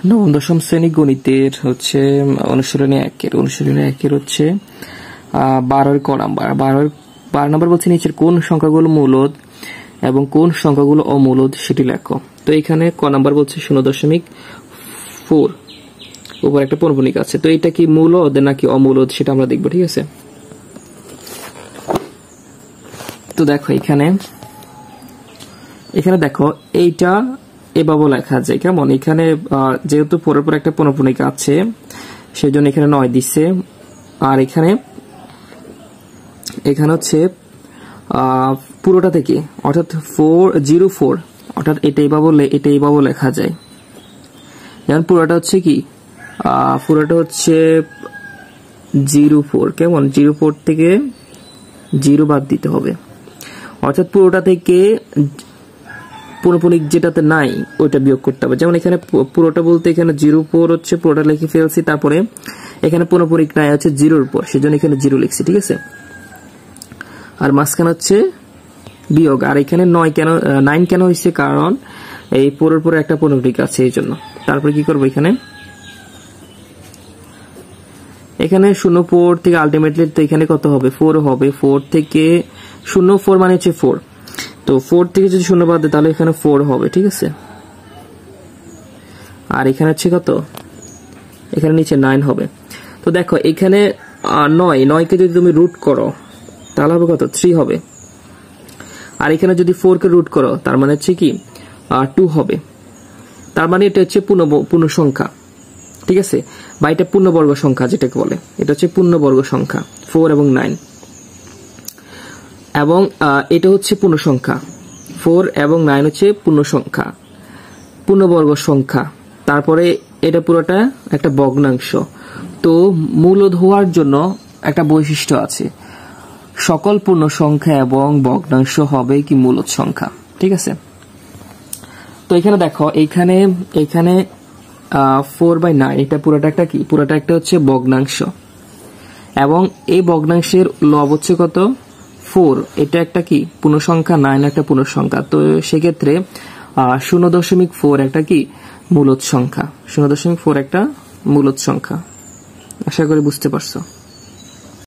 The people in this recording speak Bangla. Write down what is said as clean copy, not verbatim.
নবম দশম শ্রেণী গণিতের হচ্ছে অনুশীলনী একের হচ্ছে 12 ক নাম্বার 12 নাম্বার বলছে নিচের কোন সংখ্যাগুলো মূলদ এবং কোন সংখ্যাগুলো অমূলদ সেটি লেখো। তো এখানে ক নাম্বার বলছে 0.4 উপর একটা পৌনঃপুনিক আছে। তো এটা কি মূলদ নাকি অমূলদ সেটা আমরা দেখব, ঠিক আছে। তো দেখো এখানে দেখো এইটা এভাবে লেখা যায় কেমন। এখানে যেহেতু পরের পর একটা পৌনঃপুনিক আছে সেই জন্য এখানে 9 দিচ্ছে। আর এখানে হচ্ছে পুরোটা থেকে অর্থাৎ 404 অর্থাৎ এটা এইভাবে লেখা যায়। যেমন পুরোটা হচ্ছে কি পুরোটা হচ্ছে 04 কেমন, 04 থেকে 0 বাদ দিতে হবে। অর্থাৎ পুরোটা থেকে পৌনঃপুনিক যেটাতে নাই ওইটা বিয়োগ করতে হবে। যেমন এখানে পুরোটা বলতে এখানে 04 হচ্ছে পুরোটা লিখে ফেলছি, তারপরে এখানে পৌনঃপুনিক নাই হচ্ছে 0 উপর, সেজন্য এখানে 0 লিখছি, ঠিক আছে। আর মাঝখানে হচ্ছে বিয়োগ। আর এখানে 9 কেন হয়েছে, কারণ এই পুরোর পরে একটা পৌনঃপুনিক আছে এই জন্য। তারপরে কি করবো, এখানে 04 থেকে আলটিমেটলি তো এখানে কত হবে 4 হবে। 4 থেকে 04 মানে হচ্ছে 4, তো 4 থেকে যদি 0 বাদ দেয় তাহলে এখানে 4 হবে, ঠিক আছে। আর এখানে হচ্ছে কত, এখানে নিচে 9 হবে। তো দেখো এখানে 9 কে যদি তুমি রুট করো তাহলে হবে কত 3 হবে। আর এখানে যদি 4 কে রুট করো তার মানে হচ্ছে কি 2 হবে। তার মানে এটা হচ্ছে পূর্ণ সংখ্যা, ঠিক আছে, বা এটা পূর্ণবর্গ সংখ্যা যেটাকে বলে, এটা হচ্ছে পূর্ণবর্গ সংখ্যা 4 এবং 9। এবং এটা হচ্ছে পূর্ণ সংখ্যা 4 এবং 9 হচ্ছে পূর্ণ সংখ্যা, পূর্ণবর্গ সংখ্যা। তারপরে এটা পুরোটা একটা ভগ্নাংশ। তো মূলদ হওয়ার জন্য একটা বৈশিষ্ট্য আছে, সকল পূর্ণ সংখ্যা এবং ভগ্নাংশ হবে কি মূলদ সংখ্যা, ঠিক আছে। তো এখানে দেখো এখানে 4/9 এটা পুরোটা একটা কি, পুরোটা একটা হচ্ছে ভগ্নাংশ এবং এই ভগ্নাংশের লব হচ্ছে কত 4, এটা একটা কি পূর্ণ সংখ্যা, 9 একটা পূর্ণ সংখ্যা। তো সেক্ষেত্রে 0.4 একটা কি মূলদ সংখ্যা, 0.4 একটা মূলদ সংখ্যা। আশা করি বুঝতে পারছো।